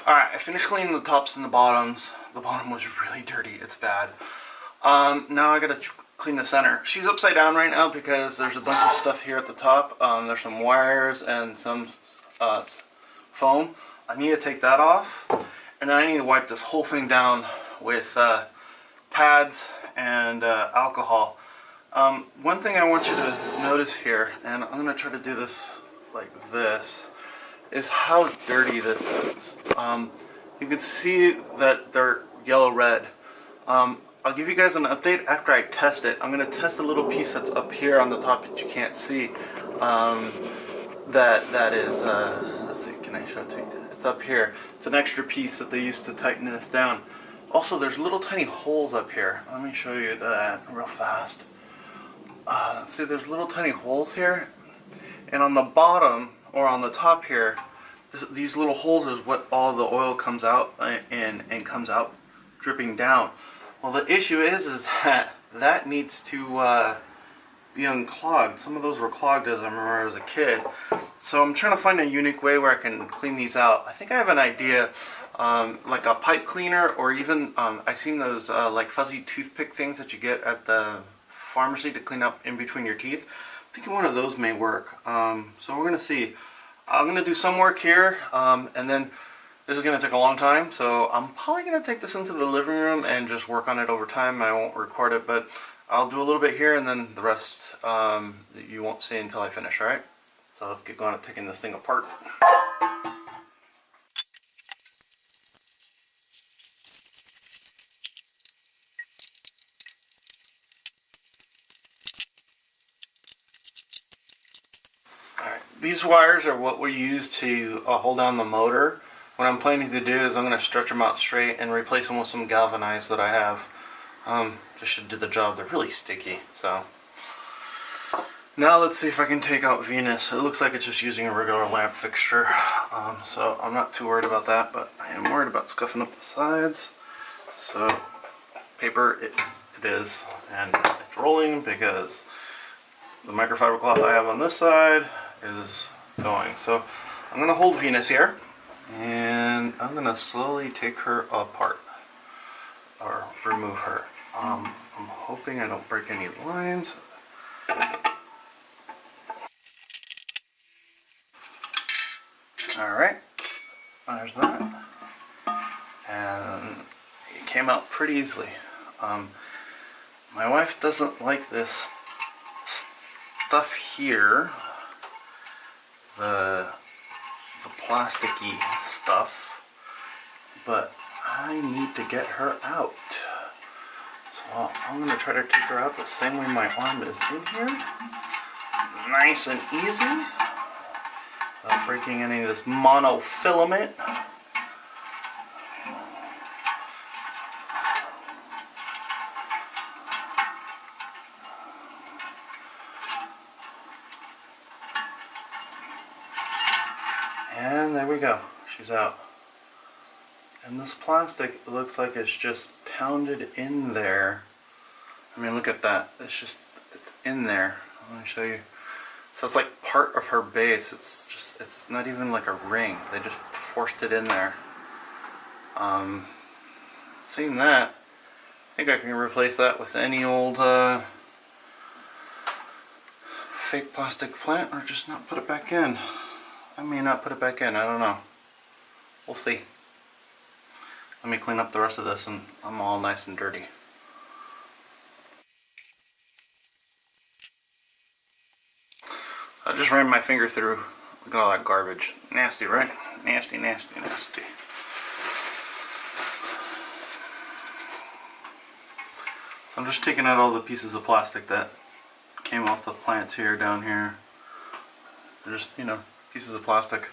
Alright, I finished cleaning the tops and the bottoms. The bottom was really dirty. It's bad. Now I gotta clean the center. She's upside down right now because there's a bunch of stuff here at the top. There's some wires and some foam. I need to take that off. And then I need to wipe this whole thing down with pads and alcohol. One thing I want you to notice here, and I'm going to try to do this like this, is how dirty this is. You can see that they're yellow-red. I'll give you guys an update after I test it. I'm going to test a little piece that's up here on the top that you can't see. That is, let's see, can I show it to you? It's up here. It's an extra piece that they used to tighten this down. Also, there's little tiny holes up here. Let me show you that real fast. See, there's little tiny holes here. And on the bottom, or on the top here, these little holes is what all the oil comes out and comes out dripping down. Well, the issue is that needs to be unclogged. Some of those were clogged as I remember as a kid. So I'm trying to find a unique way where I can clean these out. I think I have an idea, like a pipe cleaner, or even I've seen those like fuzzy toothpick things that you get at the pharmacy to clean up in between your teeth. I'm thinking one of those may work. So we're gonna see. I'm gonna do some work here, and then this is gonna take a long time. So I'm probably gonna take this into the living room and just work on it over time. I won't record it, but I'll do a little bit here, and then the rest you won't see until I finish. All right? So let's get going at taking this thing apart. Alright, these wires are what we use to hold down the motor. What I'm planning to do is I'm going to stretch them out straight and replace them with some galvanized that I have. This should do the job. They're really sticky, so. Now let's see if I can take out Venus. It looks like it's just using a regular lamp fixture, so I'm not too worried about that, but I am worried about scuffing up the sides. So, paper it is, and it's rolling because the microfiber cloth I have on this side is going. So I'm going to hold Venus here, and I'm going to slowly take her apart, or remove her. I'm hoping I don't break any lines. Alright, there's that, and it came out pretty easily. My wife doesn't like this stuff here, the plasticky stuff, but I need to get her out. So I'm going to try to take her out the same way my arm is in here, nice and easy. Without breaking any of this monofilament. And there we go. She's out. And this plastic looks like it's just pounded in there. I mean, look at that. It's in there. Let me show you. So it's like part of her base. It's not even like a ring. They just forced it in there. Seeing that, I think I can replace that with any old fake plastic plant, or just not put it back in. I may not put it back in. I don't know. We'll see. Let me clean up the rest of this, and I'm all nice and dirty. I just ran my finger through. Look at all that garbage. Nasty, right? Nasty, nasty, nasty. So I'm just taking out all the pieces of plastic that came off the plants here, down here. They're just, you know, pieces of plastic.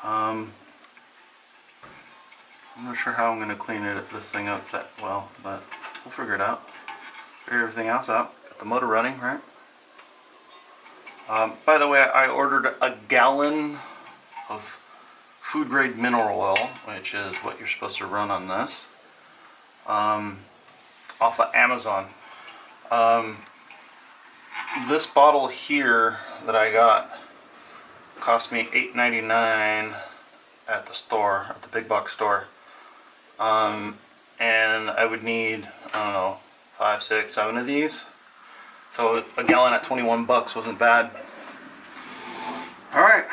I'm not sure how I'm going to clean this thing up that well, but we'll figure it out. Figure everything else out. Got the motor running, right? By the way, I ordered a gallon of food grade mineral oil, which is what you're supposed to run on this, off of Amazon. This bottle here that I got cost me $8.99 at at the store, at the big box store. And I would need, I don't know, 5, 6, 7 of these. So a gallon at 21 bucks wasn't bad. Alright,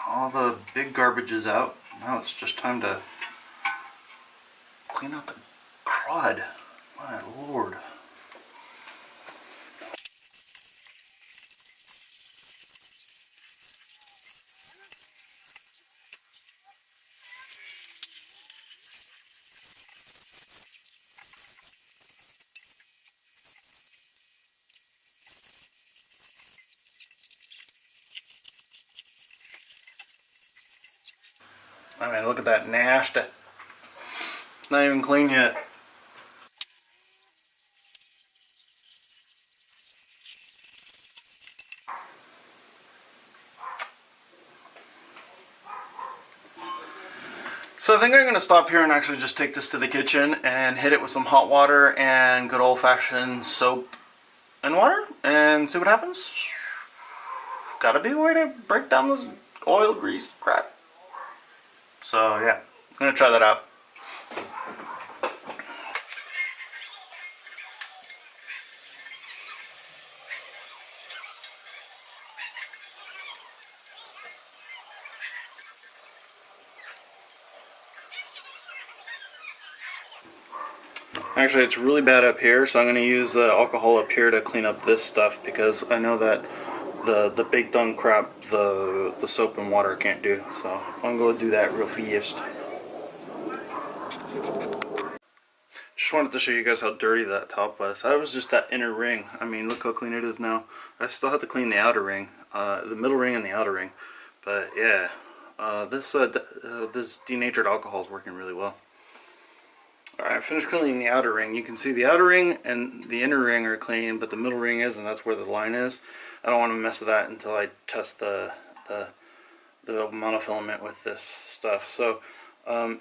all the big garbage is out. Now it's just time to clean out the crud. My lord. I mean, look at that nasty. Not even clean yet. So I think I'm going to stop here and actually just take this to the kitchen and hit it with some hot water and good old-fashioned soap and water and see what happens. Gotta be a way to break down this oil grease crap. So yeah, I'm going to try that out. Actually, it's really bad up here, so I'm going to use the alcohol up here to clean up this stuff because I know that the baked on crap the soap and water can't do. So I'm going to do that real fast. Just wanted to show you guys how dirty that top was. That was just that inner ring. I mean, look how clean it is now. I still have to clean the outer ring, the middle ring and the outer ring. But yeah, this denatured alcohol is working really well. Alright, I finished cleaning the outer ring. You can see the outer ring and the inner ring are clean, but the middle ring is, and that's where the line is. I don't want to mess with that until I test the monofilament with this stuff. So,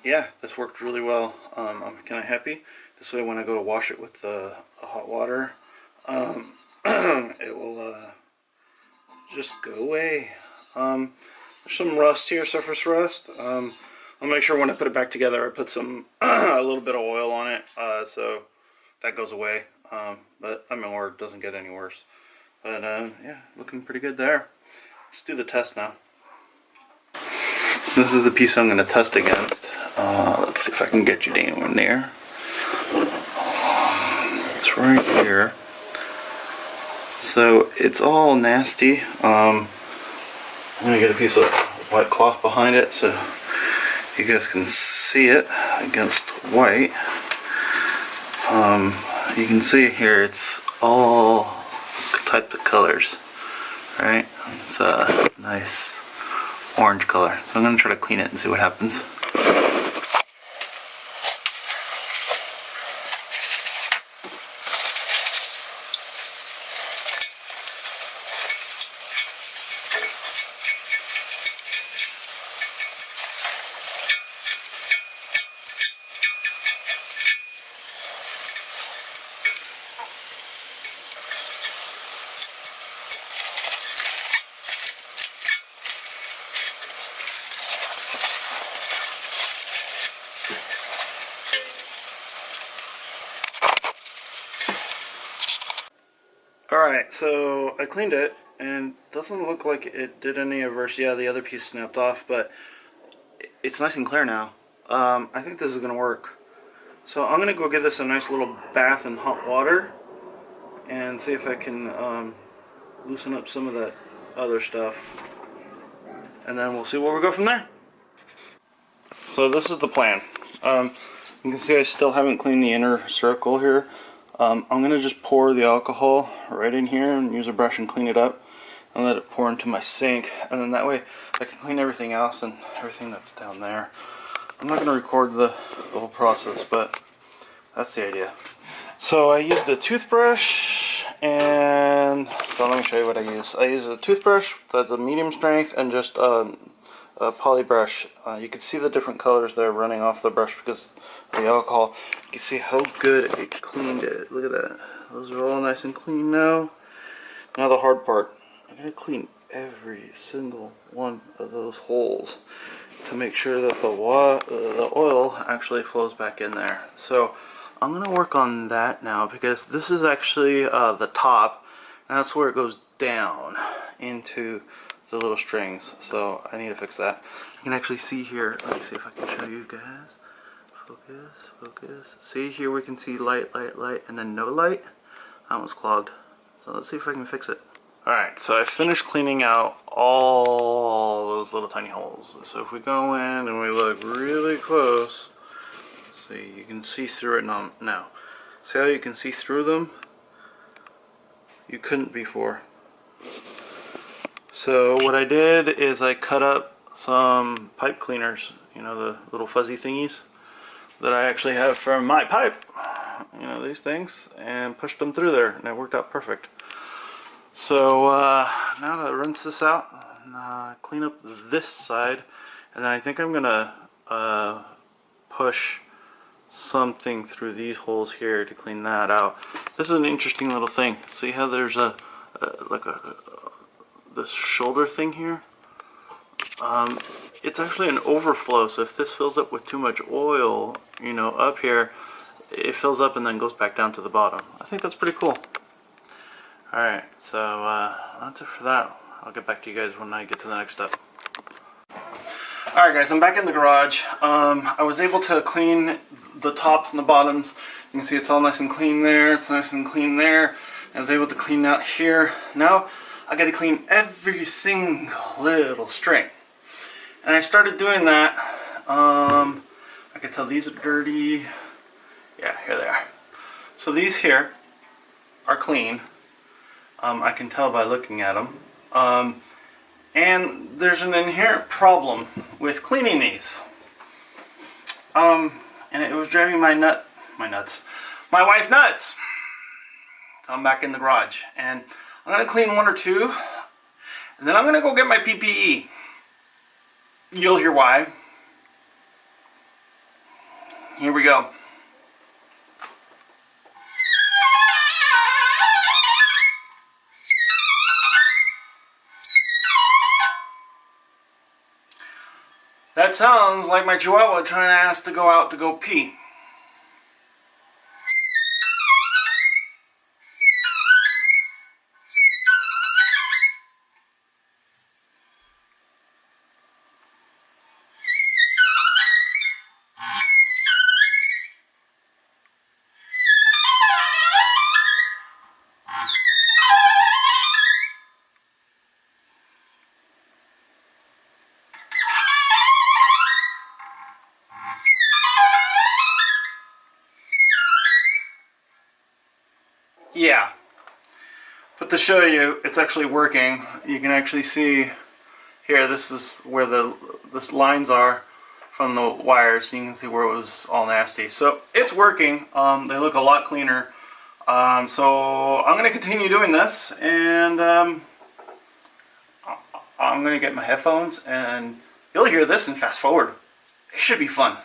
yeah, this worked really well. I'm kind of happy. This way when I go to wash it with the hot water, it will just go away. There's some rust here, surface rust. I'll make sure when I put it back together I put some a little bit of oil on it so that goes away, but I mean, or it doesn't get any worse. But yeah, looking pretty good there. Let's do the test now. This is the piece I'm going to test against. Let's see if I can get you down there. It's right here. So it's all nasty. I'm going to get a piece of white cloth behind it so you guys can see it against white. You can see here it's all types of colors, right? It's a nice orange color. So I'm going to try to clean it and see what happens. Alright, so I cleaned it, and it doesn't look like it did any adverse. Yeah, the other piece snapped off, but it's nice and clear now. I think this is going to work. So I'm going to go give this a nice little bath in hot water and see if I can loosen up some of that other stuff. And then we'll see where we go from there. So this is the plan. You can see I still haven't cleaned the inner circle here. I'm going to just pour the alcohol right in here and use a brush and clean it up and let it pour into my sink, and then that way I can clean everything else and everything that's down there. I'm not going to record the whole process, but that's the idea. So I used a toothbrush, and so let me show you what I use. I use a toothbrush that's a medium strength and just a poly brush. You can see the different colors that are running off the brush because of the alcohol. You can see how good it cleaned it. Look at that. Those are all nice and clean now. Now the hard part. I'm going to clean every single one of those holes. to make sure that the oil actually flows back in there. So I'm going to work on that now, because this is actually the top, and that's where it goes down into the little strings. So I need to fix that. You can actually see here, let me see if I can show you guys. Focus, focus. See here, we can see light, light, light, and then no light. That one's clogged. So let's see if I can fix it. Alright, so I finished cleaning out all those little tiny holes. So if we go in and we look really close, see, you can see through it now. See how you can see through them? You couldn't before. So what I did is I cut up some pipe cleaners, you know, the little fuzzy thingies that I actually have from my pipe, you know, these things, and pushed them through there, and it worked out perfect. So now to rinse this out and clean up this side, and then I think I'm gonna push something through these holes here to clean that out. This is an interesting little thing. See how there's this shoulder thing here? It's actually an overflow, so if this fills up with too much oil, you know, up here, it fills up and then goes back down to the bottom. I think that's pretty cool. Alright, so that's it for that. I'll get back to you guys when I get to the next step. Alright guys, I'm back in the garage. I was able to clean the tops and the bottoms. You can see it's all nice and clean there, it's nice and clean there. I was able to clean out here. Now I got to clean every single little string. And I started doing that. I can tell these are dirty. Yeah, here they are. So these here are clean. I can tell by looking at them. And there's an inherent problem with cleaning these. And it was driving my wife nuts. So I'm back in the garage, and I'm gonna clean one or two, and then I'm gonna go get my PPE. You'll hear why. Here we go. That sounds like my chihuahua trying to ask to go out to go pee. Yeah, but to show you, it's actually working. You can actually see here, this is where the lines are from the wires. You can see where it was all nasty. So it's working. They look a lot cleaner. So I'm going to continue doing this, and I'm going to get my headphones, and you'll hear this and fast forward. It should be fun.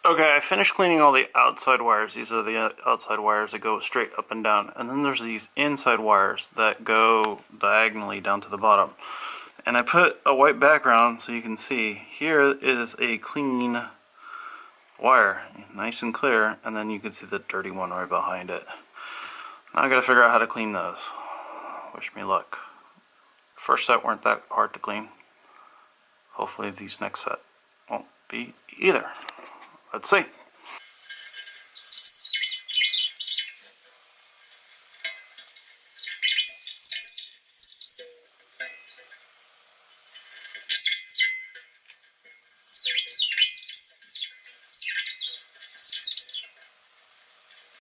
Okay, I finished cleaning all the outside wires. These are the outside wires that go straight up and down. And then there's these inside wires that go diagonally down to the bottom. And I put a white background so you can see. Here is a clean wire, nice and clear, and then you can see the dirty one right behind it. Now I gotta figure out how to clean those. Wish me luck. First set weren't that hard to clean. Hopefully these next set won't be either. Let's see.